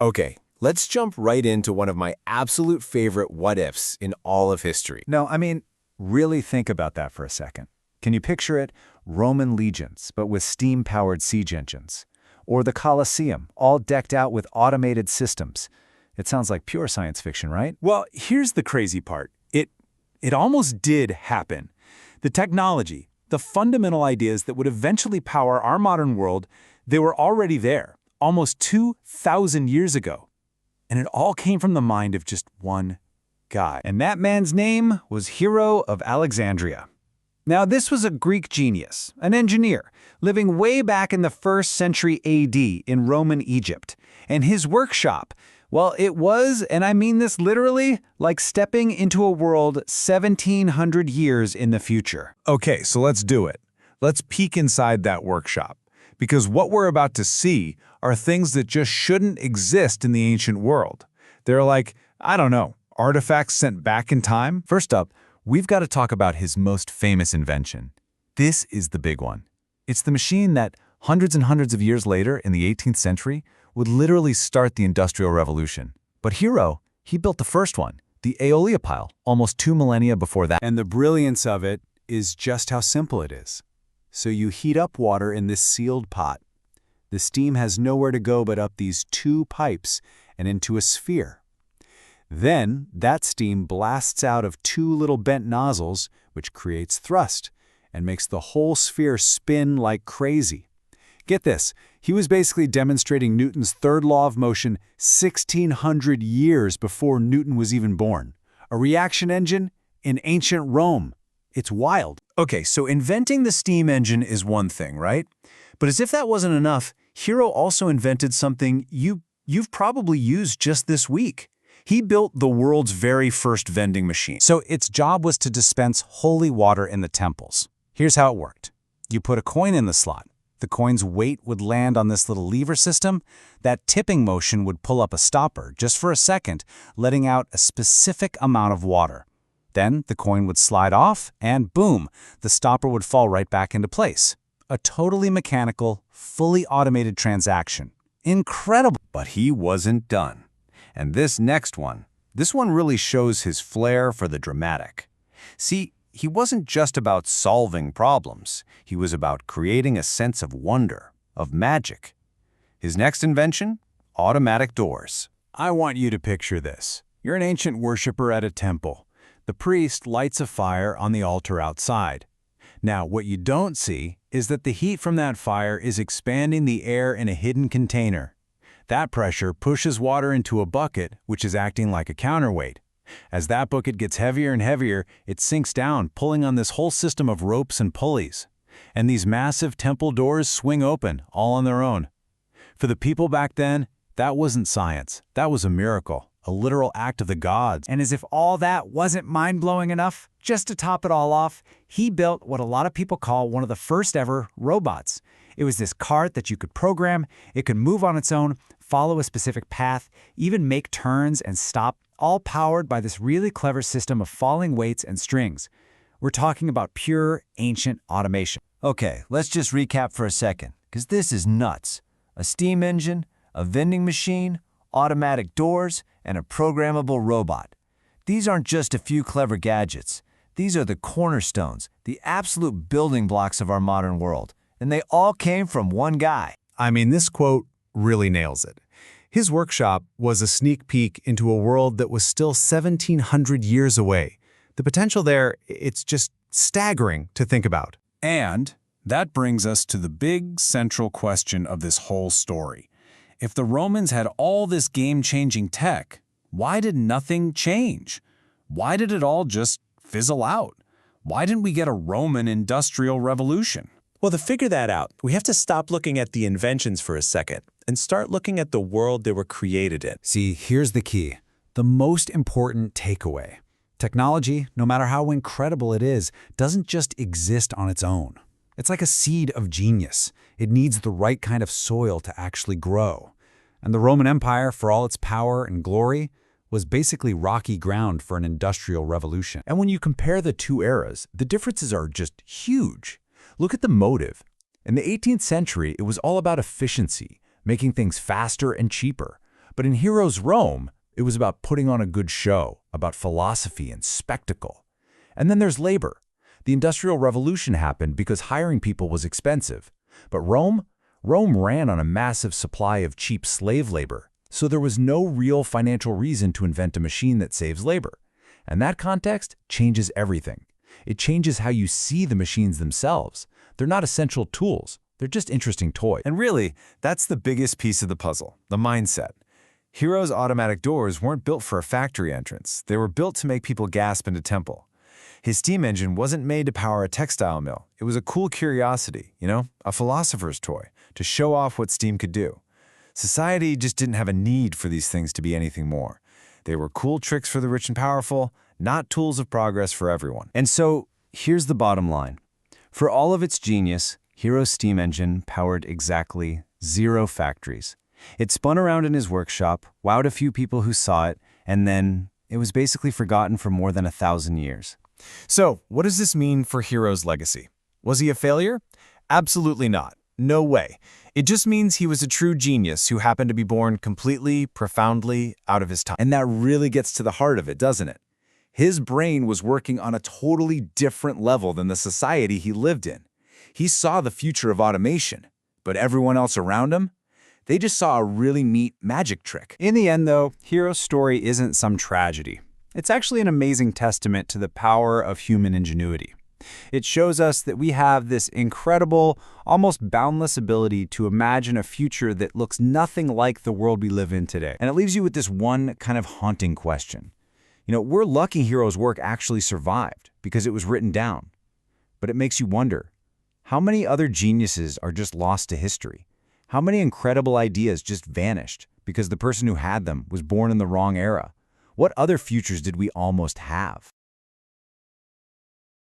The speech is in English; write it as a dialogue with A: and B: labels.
A: Okay, let's jump right into one of my absolute favorite what-ifs in all of history.
B: No, I mean, really think about that for a second. Can you picture it? Roman legions, but with steam-powered siege engines. Or the Colosseum, all decked out with automated systems. It sounds like pure science fiction, right?
C: Well, here's the crazy part. It almost did happen. The technology, the fundamental ideas that would eventually power our modern world, they were already there, almost 2,000 years ago. And it all came from the mind of just one guy.
B: And that man's name was Hero of Alexandria. Now, this was a Greek genius, an engineer, living way back in the 1st century AD in Roman Egypt. And his workshop, well, it was, and I mean this literally, like stepping into a world 1,700 years in the future.
D: Okay, so let's do it. Let's peek inside that workshop. Because what we're about to see are things that just shouldn't exist in the ancient world. They're like, I don't know, artifacts sent back in time?
E: First up, we've got to talk about his most famous invention. This is the big one. It's the machine that, hundreds and hundreds of years later in the 18th century, would literally start the Industrial Revolution. But Hero, he built the first one, the Aeoliopile, almost 2 millennia before that.
C: And the brilliance of it is just how simple it is. So you heat up water in this sealed pot. The steam has nowhere to go but up these 2 pipes and into a sphere. Then that steam blasts out of 2 little bent nozzles, which creates thrust and makes the whole sphere spin like crazy. Get this, he was basically demonstrating Newton's third law of motion 1,600 years before Newton was even born. A reaction engine in ancient Rome. It's wild.
A: Okay, so inventing the steam engine is one thing, right? But as if that wasn't enough, Hero also invented something you've probably used just this week. He built the world's very first vending machine.
B: So its job was to dispense holy water in the temples. Here's how it worked. You put a coin in the slot. The coin's weight would land on this little lever system. That tipping motion would pull up a stopper just for a second, letting out a specific amount of water. Then the coin would slide off, and boom, the stopper would fall right back into place. A totally mechanical, fully automated transaction. Incredible!
F: But he wasn't done. And this next one, this one really shows his flair for the dramatic. See, he wasn't just about solving problems. He was about creating a sense of wonder, of magic. His next invention? Automatic doors.
C: I want you to picture this. You're an ancient worshiper at a temple. The priest lights a fire on the altar outside. Now, what you don't see is that the heat from that fire is expanding the air in a hidden container. That pressure pushes water into a bucket, which is acting like a counterweight. As that bucket gets heavier and heavier, it sinks down, pulling on this whole system of ropes and pulleys. And these massive temple doors swing open, all on their own. For the people back then, that wasn't science. That was a miracle, a literal act of the gods.
G: And as if all that wasn't mind-blowing enough, just to top it all off, he built what a lot of people call one of the first ever robots. It was this cart that you could program, it could move on its own, follow a specific path, even make turns and stop, all powered by this really clever system of falling weights and strings. We're talking about pure, ancient automation.
H: Okay, let's just recap for a second, because this is nuts. A steam engine, a vending machine, automatic doors, and a programmable robot. These aren't just a few clever gadgets. These are the cornerstones, the absolute building blocks of our modern world. And they all came from one guy.
D: I mean, this quote really nails it. His workshop was a sneak peek into a world that was still 1,700 years away. The potential there, it's just staggering to think about.
C: And that brings us to the big central question of this whole story. If the Romans had all this game-changing tech, why did nothing change? Why did it all just fizzle out? Why didn't we get a Roman industrial revolution?
A: Well, to figure that out, we have to stop looking at the inventions for a second and start looking at the world they were created in.
B: See, here's the key. The most important takeaway. Technology, no matter how incredible it is, doesn't just exist on its own. It's like a seed of genius. It needs the right kind of soil to actually grow. And the Roman Empire, for all its power and glory, was basically rocky ground for an industrial revolution.
E: And when you compare the two eras, the differences are just huge. Look at the motive. In the 18th century, it was all about efficiency, making things faster and cheaper.
C: But in Hero's Rome, it was about putting on a good show, about philosophy and spectacle. And then there's labor. The Industrial Revolution happened because hiring people was expensive. But Rome ran on a massive supply of cheap slave labor, so there was no real financial reason to invent a machine that saves labor. And that context changes everything. It changes how you see the machines themselves. They're not essential tools. They're just interesting toys.
F: And really, that's the biggest piece of the puzzle, the mindset. Hero's automatic doors weren't built for a factory entrance. They were built to make people gasp into temple. His steam engine wasn't made to power a textile mill. It was a cool curiosity, a philosopher's toy, to show off what steam could do. Society just didn't have a need for these things to be anything more. They were cool tricks for the rich and powerful, not tools of progress for everyone. And so, here's the bottom line. For all of its genius, Hero's steam engine powered exactly 0 factories. It spun around in his workshop, wowed a few people who saw it, and then it was basically forgotten for more than 1,000 years.
C: So, what does this mean for Hero's legacy? Was he a failure? Absolutely not. No way. It just means he was a true genius who happened to be born completely, profoundly out of his time.
D: And that really gets to the heart of it, doesn't it? His brain was working on a totally different level than the society he lived in. He saw the future of automation, but everyone else around him, they just saw a really neat magic trick.
B: In the end, though, Hero's story isn't some tragedy. It's actually an amazing testament to the power of human ingenuity. It shows us that we have this incredible, almost boundless ability to imagine a future that looks nothing like the world we live in today. And it leaves you with this one kind of haunting question. We're lucky Hero's work actually survived because it was written down. But it makes you wonder, how many other geniuses are just lost to history? How many incredible ideas just vanished because the person who had them was born in the wrong era? What other futures did we almost have?